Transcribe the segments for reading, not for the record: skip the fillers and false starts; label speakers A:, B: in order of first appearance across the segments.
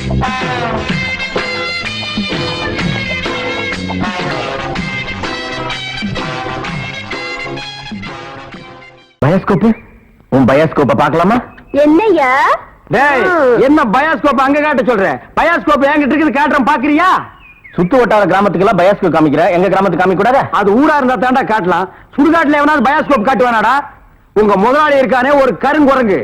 A: Bioscope உன் பயாஸ்கோப்ப பார்க்கலாமா?
B: என்னையா
A: என்ன பயாஸ்கோப் அங்க காட்ட சொல்ற? பயாஸ்கோப் என்கிட்ட இருக்குது, காட்டுறேன் பாக்குறியா? சுத்து வட்டார கிராமத்துக்கெல்லாம் பயாஸ்கோப் காமிக்கிற, எங்க கிராமத்துக்கு காமிக்க கூடாது? அது ஊரா இருந்தா தாண்டா காட்டலாம். சுடுகாட்டுல எவனாவது பயாஸ்கோப் காட்டுவானாடா? உங்க முதலாளி இருக்கானே ஒரு கருங்குரங்கு,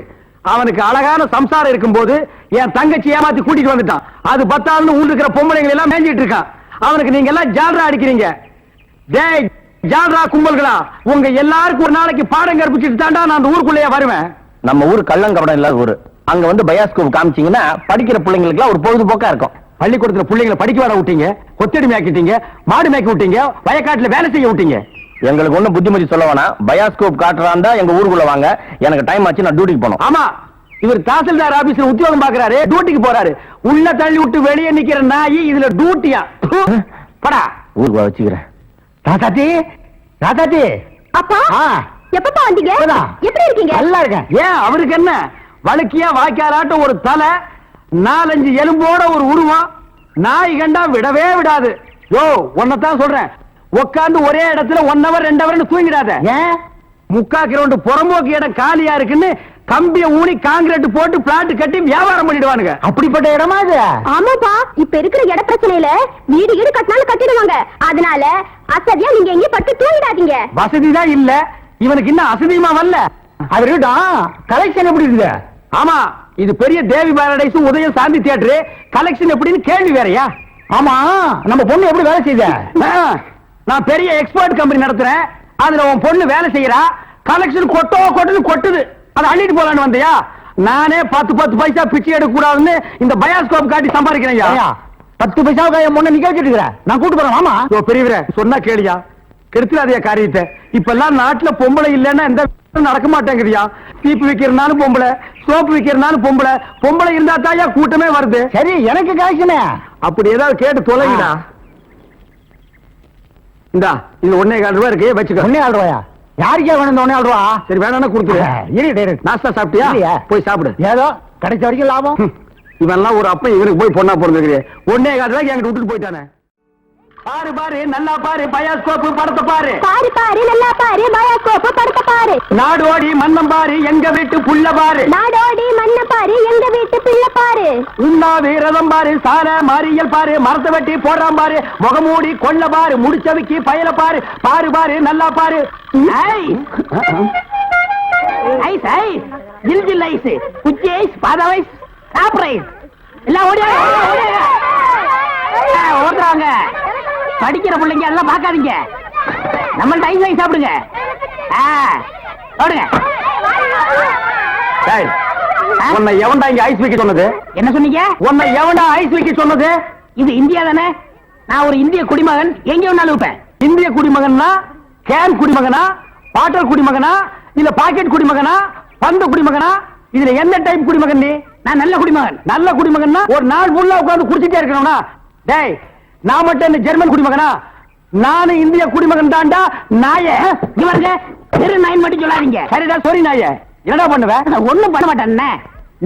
A: அவனுக்கு அழகான சம்சாரம் இருக்கும் போது என் தங்கச்சி ஏமாத்தி கூட்டிட்டு வந்துட்டான். அது பத்தாதுன்னு ஊர் இருக்கிற பொம்பளைங்களை எல்லாம் மேஞ்சிட்டு இருக்கான். அவனுக்கு நீங்க எல்லாம் ஜால்ரா அடிக்கிறீங்க. டேய் ஜால்ரா கும்பல்களா, உங்க எல்லாருக்கும் ஒரு நாளைக்கு பாடம் கற்பிச்சுட்டு தாண்டா நான் அந்த ஊருக்குள்ளேயே வருவேன். நம்ம ஊர் கள்ளங்கபடம் இல்லாத ஊரு. அங்க வந்து பயாஸ்கோப் காமிச்சீங்கன்னா படிக்கிற பிள்ளைங்களுக்கு ஒரு பொழுதுபோக்கா இருக்கும். பள்ளிக்கூடத்துல பிள்ளைங்களை படிக்க வர விட்டீங்க, கொத்தடி மேய்க்கிட்டீங்க, மாடு மேய்க்க விட்டீங்க, வயக்காட்டுல வேலை செய்ய விட்டீங்க. எங்களுக்கு ஒண்ணு புத்திமதி சொல்ல வேணாம். பயாஸ்கோப் காட்டுறாண்டா எங்க ஊருக்குள்ள வாங்க, எனக்கு டைம் ஆச்சு, நான் டியூட்டிக்கு போனோம். ஆமா, இவர் தாசில்தார் ஆபீஸ்ல உத்தியோகம் பாக்குறாரு, டியூட்டிக்கு போறாரு. உள்ள தள்ளி விட்டு வெளியே நிக்கிற நாய் இதுல டியூட்டியா? படா ஊருக்கு வச்சுக்கிறேன். ராதாஜி, ராதாஜி.
B: அப்பா எப்பப்பா வந்தீங்க? எப்படி இருக்கீங்க?
A: நல்லா இருக்கேன். ஏன் அவருக்கு என்ன? வழுக்கியா வாய்க்காலாட்டம் ஒரு தலை, 4-5 எலும்போட ஒரு உருவம், நாய் கண்டா விடவே விடாது. யோ ஒன்னதான் சொல்றேன், உட்கார்ந்து ஒரே இடத்துல 1 hour 2 hour தூங்கிடாத. ஏன்? 3/4 கிரவுண்ட் புறம்போக்கு இடம் காலியா இருக்குன்னு கம்பிய ஊனி காங்கிரீட் போட்டு பிளாட் கட்டி வியாபாரம் பண்ணிடுவானுங்க. அப்படிப்பட்ட இடமா இது?
B: ஆமாப்பா, இப்ப இருக்கிற இட பிரச்சனையில வீடு வீடு கட்டினாலும் கட்டிடுவாங்க. அதனால அசதியா நீங்க எங்கேயும் பட்டு தூங்கிடாதீங்க.
A: வசதி தான் இல்ல, இவனுக்கு இன்னும் அசதியுமா வரல. அது கலெக்ஷன் எப்படி இருக்குது? ஆமா, இது பெரிய தேவி பாரடைஸ் உதயம் சாந்தி தியேட்டர். கலெக்ஷன் எப்படின்னு கேள்வி வேறயா? ஆமா, நம்ம பொண்ணு எப்படி வேலை செய்த? நான் பெரிய எக்ஸ்போர்ட் கம்பெனி நடத்துறேன், அதுல உன் பொண்ணு வேலை செய்யறா. கலெக்ஷன் கொட்டுது, அதை அள்ளிட்டு போலான்னு வந்தியா? நானே 10 பைசா பிச்சை எடுக்க கூடாதுன்னு இந்த பயாஸ்கோப் காட்டி சம்பாதிக்கிறேன். 10 பைசாவுக்கு என் பொண்ணு நிக்க வச்சிட்டு நான் கூட்டு போறேன். ஆமா பெரியவரே சொன்னா கேளியா, கெடுத்துடாதியா காரியத்தை. இப்ப எல்லாம் நாட்டுல பொம்பளை இல்லன்னா இந்த நடக்க மாட்டேங்குதியா. சீப்பு விக்கிறனாலும் பொம்பளை, சோப்பு விக்கிறனாலும் பொம்பளை. பொம்பளை இருந்தா தாயா கூட்டமே வருது. சரி, எனக்கு காய்ச்சனே அப்படி ஏதாவது கேட்டு தொலைங்கடா. இந்தா இது 1.25 ரூபாய் இருக்கு, வச்சுக்க. 1.25 ரூபாயா? யாருக்கே வேணும் இந்த 1.25 ரூபா? சரி வேணா கொடுத்துரு. நாஸ்தா சாப்பிட்டியா? போய் சாப்பிடு. ஏதோ கிடைச்ச வரைக்கும் லாபம். இவெல்லாம் ஒரு அப்ப இவனுக்கு போய் பொண்ணா பிறந்திருக்கிறேன். 1.25 ரூபாய்க்கு என்கிட்ட விட்டுட்டு போயிட்டானே. பாரு பாரு நல்லா பாரு, பயாஸ்கோப் படத்தை பாரு.
B: பாரு பாரு நல்லா பாரு, பயாஸ்கோப் படத்தை பாரு.
A: நாடோடி மன்னம் பாரு, எங்க வீட்டு புள்ள பாரு.
B: நாடோடி மன்னம் பாரு, எங்க வீட்டு பிள்ளை பாரு.
A: உண்ணாது ரதம் பாரு, சார மாரியல் பாரு, மரத்தை வெட்டி போடுறான் பாரு, முகமூடி கொள்ள பாரு, முடிச்சவிக்கி பயல பாரு. பாரு பாரு நல்லா பாரு. ஐஸ் ஐஸ், ஜில் ஜில் ஐஸ், குச்சி ஐஸ், பாதாம் ஐஸ், சாப்பிட்ற ஐஸ் எல்லாம் ஓடுறாங்க. படிக்கிற பிள்ளைங்க எல்லாம் பாக்காதீங்க, நம்மள்ட்ட ஐஸ் வாங்கி சாப்பிடுங்க. ஓடுங்க. உன்னை எவன்டா இங்க ஐஸ் வைக்க சொன்னது? என்ன சொன்னீங்க? உன்னை எவன்டா ஐஸ் வைக்க சொன்னது? இது இந்தியா தானே, நான் ஒரு இந்திய குடிமகன், எங்க வேணாலும் வைப்பேன். இந்திய குடிமகன்னா கேன் குடிமகனா, பாட்டல் குடிமகனா, இல்ல பாக்கெட் குடிமகனா, பந்து குடிமகனா? இதுல எந்த டைப் குடிமகன் நீ? நான் நல்ல குடிமகன். நல்ல குடிமகன்னா ஒரு நாள் ஃபுல்லா உட்கார்ந்து குடிச்சிட்டே இருக்கணும்னா? டேய் நான் மட்டும் என்ன ஜெர்மன் குடிமகனா? நானும் இந்திய குடிமகன் தான்டா. நாயே இவருங்க தெரு நாயின் மட்டும் சொல்லாதீங்க. சரிடா, சாரி நாயே. என்னடா பண்ணுவேன்? ஒண்ணும் பண்ண மாட்டேன்.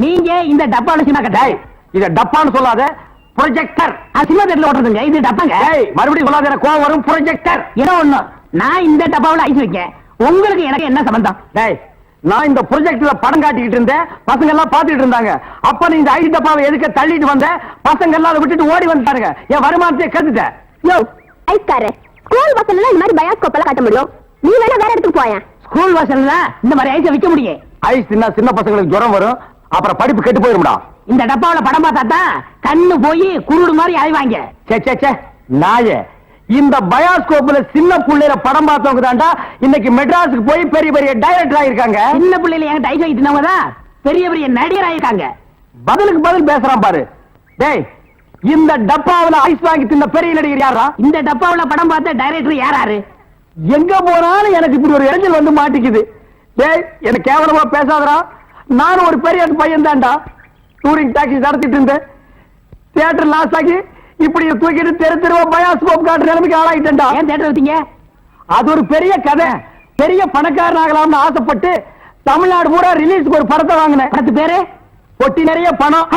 A: நீங்க இந்த டப்பால சின்ன கட்டாய், இத டப்பான்னு சொல்லாத, ப்ரொஜெக்டர். சினிமா தேட்டர்ல ஓட்டுறதுங்க, இது டப்பாங்க. மறுபடியும் சொல்லாத, கோவம் வரும். ப்ரொஜெக்டர் ஏதோ ஒண்ணு. நான் இந்த டப்பாவில் ஐஸ் வைக்க, உங்களுக்கு எனக்கு என்ன சம்பந்தம்? டேய் நான் இந்த ப்ரொஜெக்ட்ல படம் காட்டிக்கிட்டு இருந்தேன், பசங்க எல்லாம் பாத்துட்டு இருந்தாங்க. அப்ப நீ இந்த ஐஸ் டப்பாவை எதுக்கு தள்ளிட்டு வந்த? பசங்க எல்லாம் அதை விட்டுட்டு ஓடி வந்துட்டாருங்க. என் வருமானத்தை கத்துட்டேன். யோ
B: ஐஸ்காரே, ஸ்கூல் வாசல்ல இந்த மாதிரி பயாஸ்கோப் எல்லாம் காட்ட முடியும், நீ வேணா வேற இடத்துக்கு போய.
A: ஸ்கூல் வாசல்ல இந்த மாதிரி ஐஸ் விக்க முடியும்? ஐஸ் தின்னா சின்ன பசங்களுக்கு ஜுரம் வரும், அப்புறம் படிப்பு கெட்டு போயிரும்டா. இந்த டப்பாவில படம் பார்த்தா தான் கண்ணு போய் குருடு மாதிரி அலைவாங்க. சே சே சே நாயே, இந்த பயாஸ்கோப்ல சின்ன புள்ளையில படம் பார்த்தவங்க தாண்டா இன்னைக்கு மெட்ராஸுக்கு போய் பெரிய பெரிய டைரக்டர் ஆயிருக்காங்க. சின்ன புள்ளையில என்கிட்ட ஐஸ் வைக்கிறவங்க தான் பெரிய பெரிய நடிகர் ஆயிருக்காங்க. பதிலுக்கு பதில் பேசுறான் பாரு. டேய் இந்த டப்பாவுல ஐஸ் வாங்கி தின்ன பெரிய நடிகர் யாரா? இந்த டப்பாவுல படம் பார்த்த டைரக்டர் யாராரு? எங்க போனாலும் எனக்கு இப்படி ஒரு இடைஞ்சல் வந்து மாட்டிக்குது. டேய் எனக்கு கேவலமா பேசாதடா. நானும் ஒரு பெரிய பையன் தான்டா, டூரிங் டாக்ஸி நடத்திட்டு இருந்தேன். தியேட்டர் லாஸ் ஆகி இப்படி தூக்கிட்டு தெரு தெருவா பயாஸ்கோப் காட்டுற நிலைமைக்கு ஆளாயிட்டா. ஏன் தியேட்டர் வச்சீங்க? அது ஒரு பெரிய கதை. பெரிய பணக்காரன் ஆகலாம்னு ஆசைப்பட்டு தமிழ்நாடு பூரா ரிலீஸ்க்கு ஒரு படத்தை வாங்கினேன். படத்து பேரு பொட்டி நிறைய பணம்.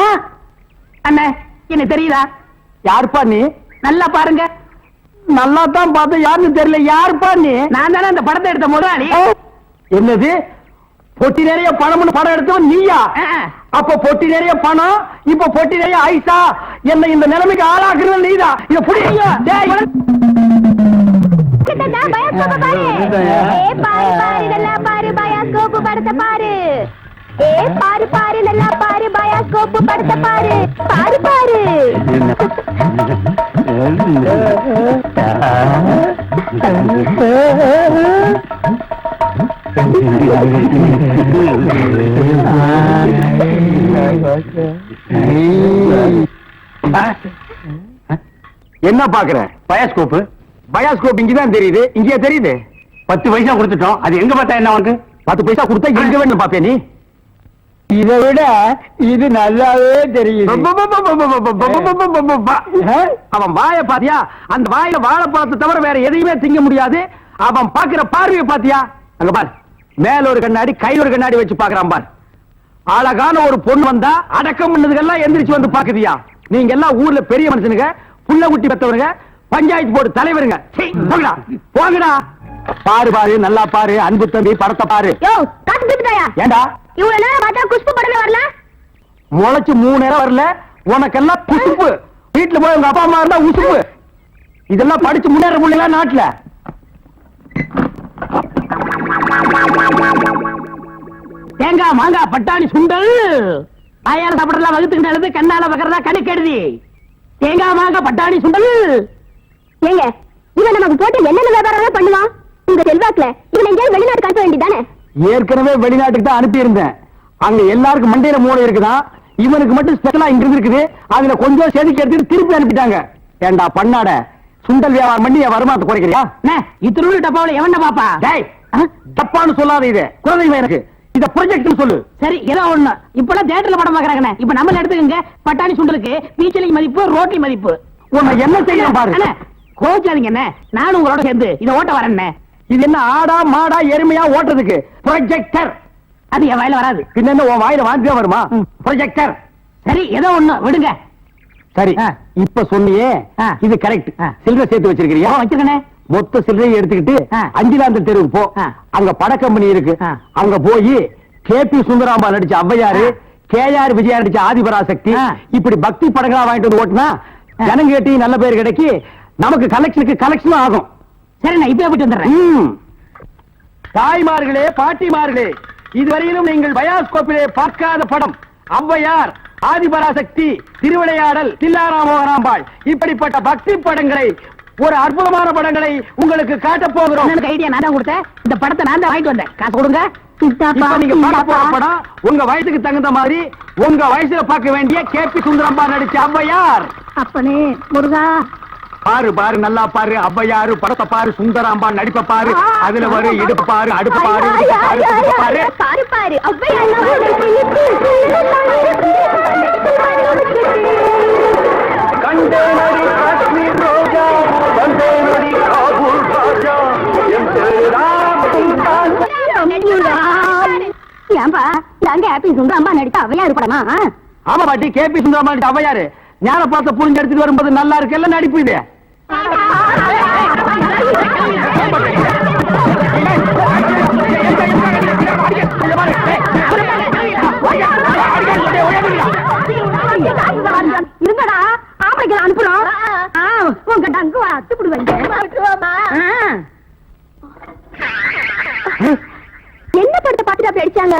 A: அண்ணே
C: என்ன தெரியுதா?
A: யாருப்பா நீ?
C: நல்லா பாருங்க.
A: நல்லா தான் பார்த்தா யாருன்னு தெரியல. யாருப்பா நீ?
C: நான் தானே அந்த படத்தை எடுத்த முதலாளி.
A: என்னது பொட்டி நிறைய பணம்னு படம் எடுத்தவன் நீயா? அப்ப பொட்டி நிறைய பணம், இப்ப பொட்டி நிறைய ஐசா. என்ன இந்த நிலைமைக்கு ஆளாக்குறது நீதான். இத புடிங்க.
B: பயாஸ்கோப் பாரு. ஏ பாரு பாரு நல்லா பாரு பயாஸ்கோப் படத்தை பாரு. ஏ பாரு பாரு நல்லா பாரு பயாஸ்கோப் படத்தை பாரு. பாரு பாரு.
A: என்ன பாக்குற? பயாஸ்கோப். பயாஸ்கோப் இங்கதான் தெரியுது. இங்கேயே தெரியுது. 10 பைசா கொடுத்துட்டோம். அது எங்க பார்த்தா என்ன உனக்கு? 10 பைசா கொடுத்தா எங்க வேணும் பாப்பே நீ? இதை விட இது நல்லாவே தெரியுது. அவன் வாயை பாத்தியா? அந்த வாயில வாழைப்பழத்தை தவிர வேற எதையுமே திங்க முடியாது. அவன் பாக்குற பார்வையை பாத்தியா? அங்க பாரு, மேல ஒரு கண்ணாடி கையில ஒரு கண்ணாடி வச்சு பாக்குறான் பாரு. அழகான ஒரு பொண்ணு வந்தா அடக்கம் பண்ணதுக்கெல்லாம் எந்திரிச்சு வந்து பாக்குதியா? நீங்க எல்லாம் ஊர்ல பெரிய மனுஷனுங்க, புள்ள குட்டி பெத்தவனுங்க, பஞ்சாயத்து போர்டு தலைவருங்க. போங்கடா போங்கடா. பாரு பாரு நல்லா பாரு. அன்பு தம்பி படத்தை பாரு.
B: யோ காத்து திட்டுதாயா?
A: ஏண்டா
B: இவ்வளவு நேரம் பார்த்தா குஷ்பு படமே வரல.
A: முளைச்சு 3 நேரம் வரல. உனக்கெல்லாம் குசுப்பு. வீட்டுல போய் உங்க அப்பா அம்மா இருந்தா உசுப்பு. இதெல்லாம் படிச்சு முன்னேற முடியல நாட்டுல.
C: தேங்காய் மாங்காய் பட்டாணி சுண்டல் வாயால சாப்பிடலாம், வகுத்துக்கிட்டு எழுது, கண்ணால வகர்றதா கணக்கெடுதி. தேங்காய் மாங்காய் பட்டாணி சுண்டல்.
B: ஏங்க இவன் நமக்கு போட்டு என்னென்ன வியாபாரம் பண்ணுவான்? உங்க செல்வாக்குல இவன் எங்கேயாவது வெளிநாட்டு காட்ட வேண்டியதானே?
A: ஏற்கனவே வெளிநாட்டுக்கு தான் அனுப்பி இருந்தேன். அங்க எல்லாருக்கும் மண்டையில மூளை இருக்குதான். இவனுக்கு மட்டும் ஸ்பெஷலா இங்க இருக்குது. அதுல கொஞ்சம் செதுக்கி எடுத்துட்டு திருப்பி அனுப்பிட்டாங்க. ஏண்டா பண்ணாட, சுண்டல் வியாபாரம் பண்ணி என் வருமானத்தை குறைக்கிறியா?
C: இத்திருள் டப்பாவில எவன பாப்பா?
A: டேய், தப்பான்னு சொல்லாத. இது குழந்தைங்க எனக்கு. இத ப்ரொஜெக்ட் சொல்லு.
C: சரி ஏதோ ஒண்ணு. இப்பெல்லாம் தியேட்டர்ல படம் பாக்குறாங்க. இப்ப நம்மள எடுத்துக்கங்க. பட்டாணி சுண்டலுக்கு பீச்சலி மதிப்பு, ரோட்டி மதிப்பு.
A: உன்னை என்ன செய்யணும் பாரு.
C: கோச்சாதீங்க என்ன, நானும் உங்களோட சேர்ந்து இதை ஓட்ட வரேன்.
A: இது என்ன ஆடா மாடா எருமையா ஓட்டுறதுக்கு? ப்ரொஜெக்டர்.
C: அது என் வாயில வராது.
A: பின்ன என்ன உன் வாயில வாந்தியா வருமா? ப்ரொஜெக்டர்.
C: சரி ஏதோ ஒண்ணு விடுங்க.
A: சரி இப்ப சொன்னியே இது கரெக்ட். சில்லறை சேர்த்து வச்சிருக்கிறியா?
C: வச்சிருக்கனே.
A: மொத்த சில்லறையை எடுத்துக்கிட்டு அஞ்சிலாந்த தெருவுக்கு போ. அங்க பட கம்பெனி இருக்கு. அங்க போய் கேபி சுந்தராம்பா நடிச்ச ஔவையாரு, கேஆர் விஜயா நடிச்ச ஆதிபராசக்தி, இப்படி பக்தி படங்களா வாங்கிட்டு வந்து ஓட்டுனா ஜனங்க கேட்டி நல்ல பேர் கிடைக்கி நமக்கு கலெக்ஷனுக்கு கலெக்ஷன் ஆகும்.
C: சரி நான் இப்ப போயிட்டு வந்துடுறேன்.
A: தாய்மார்களே பாட்டிமார்களே, இதுவரையிலும் நீங்கள் பயாஸ்கோப்பிலே பார்க்காத படம் ஔவையார், ஆதிபராசக்தி, திருவிளையாடல், தில்லாராமோகனாம்பாள், இப்படிப்பட்ட பக்தி படங்களை, ஒரு அற்புதமான படங்களை உங்களுக்கு காட்டப் போகிறோம்.
C: எனக்கு ஐடியா நான் தான் கொடுத்தேன். இந்த படத்தை நான் தான் வாங்கிட்டு வந்தேன். காசு கொடுங்க.
A: இப்ப நீங்க பார்க்க போற படம் உங்க வயசுக்கு தகுந்த மாதிரி உங்க வயசுல பார்க்க வேண்டிய கேபி சுந்தரம்பா நடிச்ச ஔவையார்.
B: அப்பனே முருகா,
A: பாரு பாரு நல்லா பாரு. ஔவையாரு படத்தை பாரு, சுந்தராம்பா நடிப்ப பாரு. அதுல வரு இடுப்பு பாரு, அடுப்பு பாரு, இடுப்பு பாரு, இடுப்பு பாரு.
B: பாரு பாரு
A: கண்டேனடி காஷ்மீர் ரோஜா, கண்டேனடி காபூல் ராஜா, என் தேராம் சுல்தான்.
B: ஏன்பா நாங்க ஹாப்பி சுந்தரம்பா நடித்த ஔவையார் படமா?
A: ஆமா பாட்டி, கேபி சுந்தரம்பா நடிச்ச ஔவையாரு. ஞான பார்த்த புரிஞ்சு எடுத்துட்டு வரும்போது நல்லா இருக்குல்ல நடிப்பு இது.
B: இருங்கடா, ஆம்பளைக்கு அனுப்புறோம். உங்க டங்கு அத்துப்பிடுவாங்க. என்ன படத்தை பார்த்துட்டு அப்படி அடிச்சாங்க?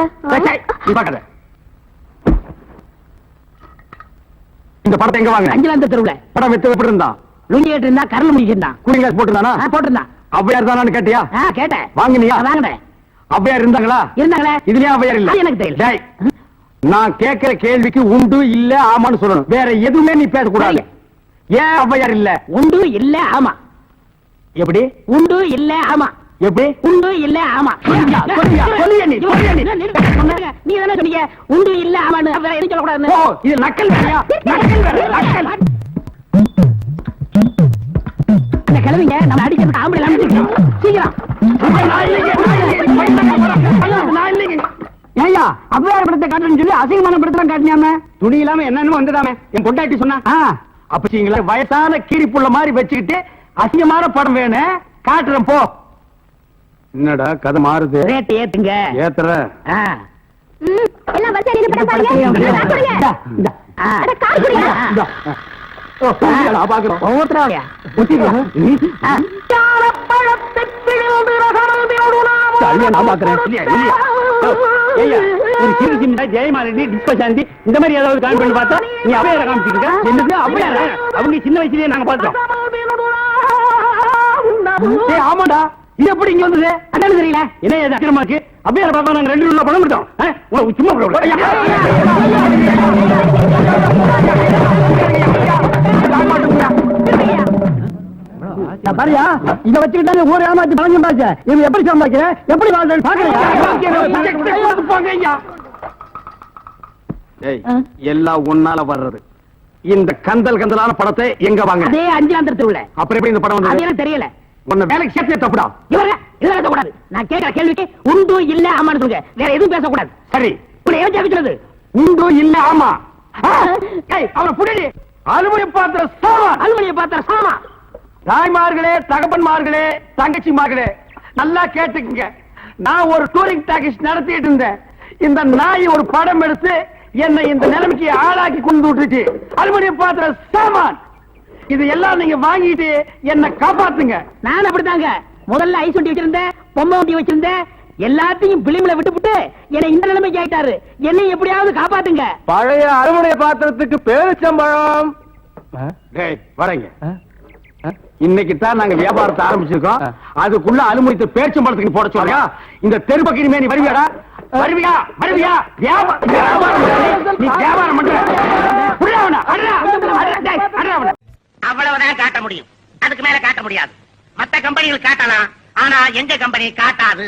A: இந்த படத்தை எங்க வாங்க?
C: அஞ்சலாந்த தெருவுல.
A: படம் வித்து எப்படி இருந்தான்?
C: லுங்கி கேட்டு இருந்தா, கரல் முடிக்கிட்டான்.
A: Cooling glass போட்டுருந்தானா?
C: போட்டிருந்தான்.
A: ஔவையார் தானான்னு கேட்டியா?
C: கேட்டேன்.
A: வாங்கினியா?
C: வாங்கினேன்.
A: ஔவையார் இருந்தாங்களா?
C: இருந்தாங்களே.
A: இதுலயும் ஔவையார் இல்ல?
C: அது எனக்கு தெரியல.
A: டேய், நான் கேட்கிற கேள்விக்கு உண்டு இல்ல ஆமான்னு சொல்லணும். வேற எதுவுமே நீ பேசக்கூடாது. ஏன் ஔவையார் இல்ல?
C: உண்டு இல்ல ஆமா.
A: எப்படி?
C: உண்டு இல்ல ஆமா.
A: எப்படி?
C: உண்டு இல்ல ஆமா.
A: சொல்லுங்க நீ.
C: நீங்க தானே சொன்னீங்க உண்டு இல்ல ஆமான்னு. வேற எதுவும் சொல்லக்கூடாது.
A: ஓ, இது நக்கல் வேறையா? நக்கல் வேற, நக்கல்.
C: இந்த கிழவிங்க நம்ம அடிக்கிறதுக்கு ஆம்பளை இல்லாம சீக்கிரம்.
A: நான் இல்லைங்க.
C: ஐயா அவ்வையார் படத்தை காட்டுறேன்னு சொல்லி அசிங்கமான படத்தெல்லாம் காட்டினாம
A: துணி இல்லாம என்னன்னு வந்ததாமே என் பொண்டாட்டி சொன்னா அப்பீங்களா வயசான கீரிப்புள்ள மாதிரி வச்சுக்கிட்டு அசிங்கமான படம் வேணும் காட்டுறேன் போ. என்னடா கதை மாறுது?
C: ரேட் ஏத்துங்க.
A: ஏத்துற
B: எல்லாம் வரிசையா நின்னு படம் பாருங்க. காசு கொடுங்க. அட காசு கொடுங்க.
A: பாக்குறோம்
C: ஒவ்வொருத்தராவையா
A: நான் பாக்குறேன். ஒரு சிறு சின்ன ஜெயமாலினி டிஸ்கோசாந்தி இந்த மாதிரி ஏதாவது காமி பண்ணி பார்த்தா நீ அவையார காமிச்சிருக்க. என்னது அவையார? அவங்க சின்ன வயசுலயே நாங்க பார்த்தோம். ஆமாடா இது எப்படி இங்க வந்தது? அண்ணன் தெரியல. என்ன ஏது அக்கிரமா இருக்கு? அவையார பார்த்தா நாங்க 2 உள்ள பணம் கொடுத்தோம். சும்மா
C: பாரியா இத வச்சுக்கிட்டாங்க ஊர் ஏமாத்தி பணம் சம்பாதிச்ச இவங்க எப்படி சம்பாதிக்கிற எப்படி வாழ்றேன்னு
A: பாக்குறீங்க. எல்லாம் ஒன்னால வர்றது. இந்த கந்தல் கந்தலான படத்தை எங்க வாங்க?
C: அதே 5ஆம் தெருவுல.
A: அப்புறம் எப்படி இந்த படம் வந்தது?
C: அது தெரியல.
A: உன்னை வேலைக்கு சேர்த்தே தப்புடா.
C: இவங்க இல்ல கூடாது. நான் கேட்கிற கேள்விக்கு உண்டு இல்ல ஆமான்னு சொல்லுங்க. வேற எதுவும் பேசக்கூடாது.
A: சரி
C: இப்படி ஏன் ஜெபிக்கிறது?
A: உண்டு இல்ல ஆமா. அவனை புடி. அலுமினிய பாத்திர சாமா.
C: அலுமினிய பாத்திர சாமா.
A: தாய்மார்களே, தகப்பன்மார்களே, தங்கச்சிமார்களே நல்லா கேட்டுக்குங்க. நான் ஒரு டூரிங் டாக்கீஸ் நடத்திட்டு இருந்தேன். இந்த நாய் ஒரு படம் எடுத்து என்னை இந்த நிலைமைக்கு ஆளாக்கி கொண்டு விட்டுச்சு. அலுமினிய பாத்திர சாமான் இது எல்லாம் நீங்க வாங்கிட்டு என்ன காப்பாத்துங்க.
C: நான் அப்படித்தாங்க முதல்ல ஐஸ் வண்டி வச்சிருந்தேன், பொம்மை வண்டி வச்சிருந்தேன், எல்லாத்தையும் பிலிம்ல விட்டுவிட்டு என்னை இந்த நிலைமைக்கு ஆயிட்டாரு. என்னை எப்படியாவது காப்பாத்துங்க.
A: பழைய அலுமினிய பாத்திரத்துக்கு பேரிச்சம்பழம். வரேங்க. இன்னைக்கு தான் நாங்க வியாபாரத்தை ஆரம்பிச்சிருக்கோம். அதுக்குள்ள அலுமினியத்தை பேரிச்சம்பழத்துக்கு போட சொல்றியா? இந்த தெரு பக்கிரிமே நீ வருவியாடா? வருவியா? வருவியா? நீ வியாபாரம் பண்ற
D: அவ்வளவுதான் காட்ட முடியும். அதுக்கு மேல காட்ட முடியாது. மத்த கம்பெனிகள் காட்டலாம், ஆனா எங்க கம்பெனி காட்டாது.